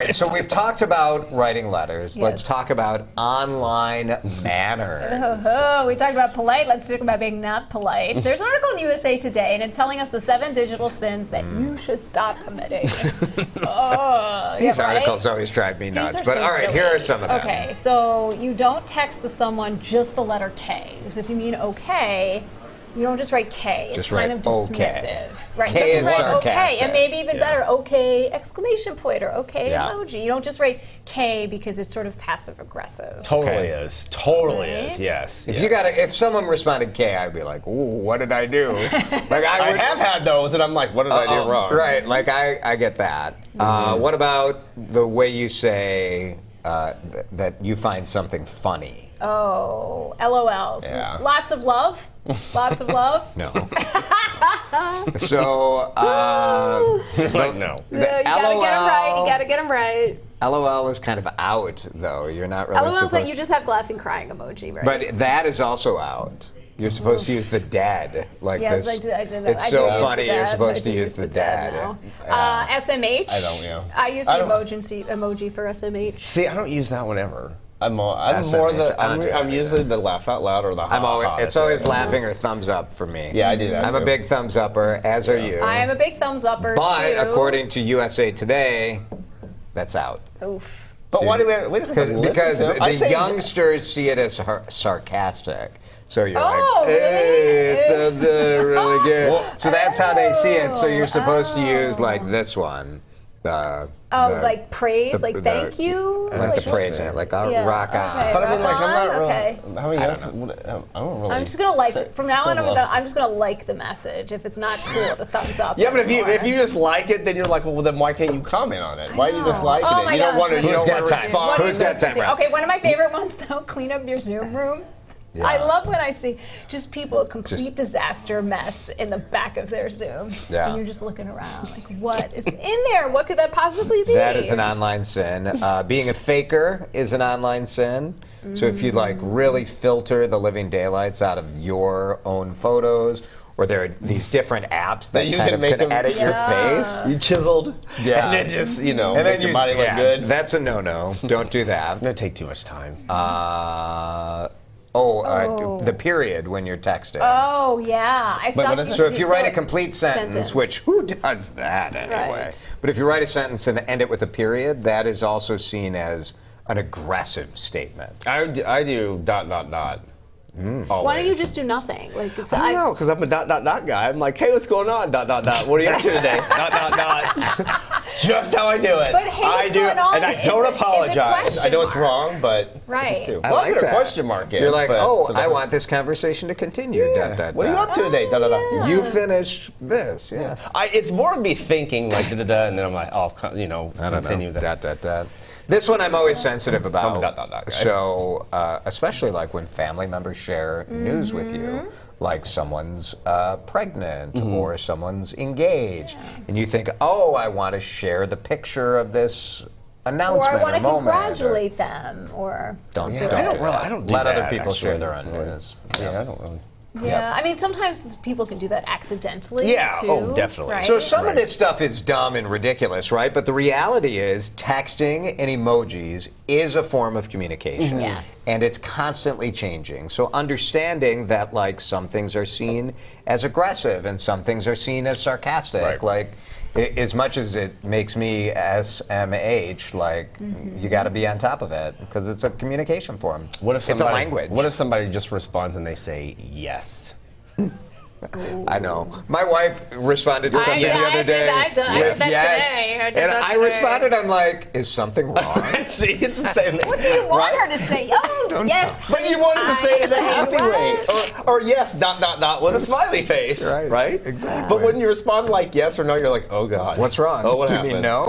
right, so we've talked about writing letters. Yes. Let's talk about online manners. We talked about polite. Let's talk about being not polite. There's an article in USA Today, and it's telling us the 7 digital sins that you should stop committing. These articles always drive me nuts. These are But so all right, silly. here are some of them. Okay, so you don't text to someone just the letter K. So if you mean okay, you don't just write K. Just it's kind write of dismissive. okay. Right. K you is write sarcastic. okay, and maybe even Yeah. better, okay, exclamation point or okay Yeah. emoji. You don't just write K because it's sort of passive aggressive. Totally Okay. is. Totally Right? is. Yes. If yes. you if someone responded K, I'd be like, ooh, what did I do? Like I have had those, and I'm like, what did I do wrong? Right, like I get that. What about the way you say that you find something funny? Oh, LOLs. Yeah. Lots of love. Lots of love. No. So, Like, no. You gotta get them right. You gotta get them right. LOL is kind of out, though. You're not really LOL's supposed that you just have laughing crying emoji, right? But that is also out. You're supposed to use the dead, like Yes, this. I did that. It's I do so use the funny. You're dad. supposed I to do use the dad dad. now. SMH. I don't, yeah. I use the I don't- emoji for SMH. See, I don't use that one ever. I'm SMH, more the. I don't do that I'm usually the laugh out loud or the. I'm always. ha. It's always laughing or thumbs up for me. Yeah, I do that. I'm a too. big thumbs upper, as are you. I am a big thumbs upper But too. according to USA Today, that's out. Oof. But why do we don't have to listen Because to them? I the say- youngsters see it as sarcastic. So you're Oh, like, hey, really? thumbs up, really good. Well- So that's how they see it. So you're supposed to use Oh. like this one. Like praise, like thank you. Like the what- praise it, like Yeah, rock on. okay. But I mean, like, I'm not Rock on? really. Okay. How many? I don't really. I'm just gonna like it. From now on. Thumbs up. I'm just gonna like the message. If it's not cool, the thumbs up. Yeah, but if anymore. you just like it, then you're like, well, then why can't you comment on it? Why are you just liking Oh it? my You don't gosh. want to. You Who's don't got want to time? respond. Who's got time? Right. Okay, one of my favorite ones though, clean up your Zoom room. Yeah. I love when I see just people, a complete disaster mess in the back of their Zoom. Yeah. And you're just looking around like, what is in there? What could that possibly be? That is an online sin. Being a faker is an online sin. So if you like really filter the living daylights out of your own photos, or there are these different apps that you kind can of make can them- edit your Yeah. face. You chiseled. Yeah. And then just, And make then your body look good. That's a no-no. Don't do that. That'd take too much time. The period when you're texting. Oh yeah, I saw. what is it? So if you write a complete sentence, Sentence. which who does that anyway? Right. But if you write a sentence and end it with a period, that is also seen as an aggressive statement. I do ... Why don't you just do nothing? Like it's, I don't know, because I'm a ... guy. I'm like, hey, what's going on? ... What are you up to today? ... It's just how I do it. But hey, I what's do, going on and I is don't a- is a apologize. question I know it's mark. wrong, but I Right. just do. I Well, like put a that. question mark in. You're like, but oh, for the- I want this conversation to continue. Yeah. What are you up to today? ... You finished this, yeah. It's more of me thinking like and then I'm like, oh, I don't continue know. that. This one I'm always sensitive about. I'm a ... guy. So, especially like when family members share news with you, like someone's pregnant or someone's engaged, and you think, oh, I want to share the picture of this or announcement I want to moment. congratulate them, or Don't do do it. that. I don't do Let that, other people share actually. their own news. Yeah, I don't really. Yeah, I mean sometimes people can do that accidentally. Yeah, too, oh, definitely. Right? So some of Right. this stuff is dumb and ridiculous, right? But the reality is texting and emojis is a form of communication. Yes. And it's constantly changing. So understanding that like some things are seen as aggressive and some things are seen as sarcastic, Right. like as much as it makes me SMH, like you got to be on top of it because it's a communication form. What if it's somebody, a language? What if somebody just responds and they say yes? I know. My wife responded to something the other day. I did with that yes. today. I did And that I today. responded, I'm like, is something wrong? See, it's the same thing. What do you want right? her to say? Oh, yes. But you wanted to say it in a honey, happy what? way. Or yes, ... with a smiley face. Right, Right? exactly. But when you respond like yes or no, you're like, oh God. What's wrong? Oh, what Do happened? you mean no?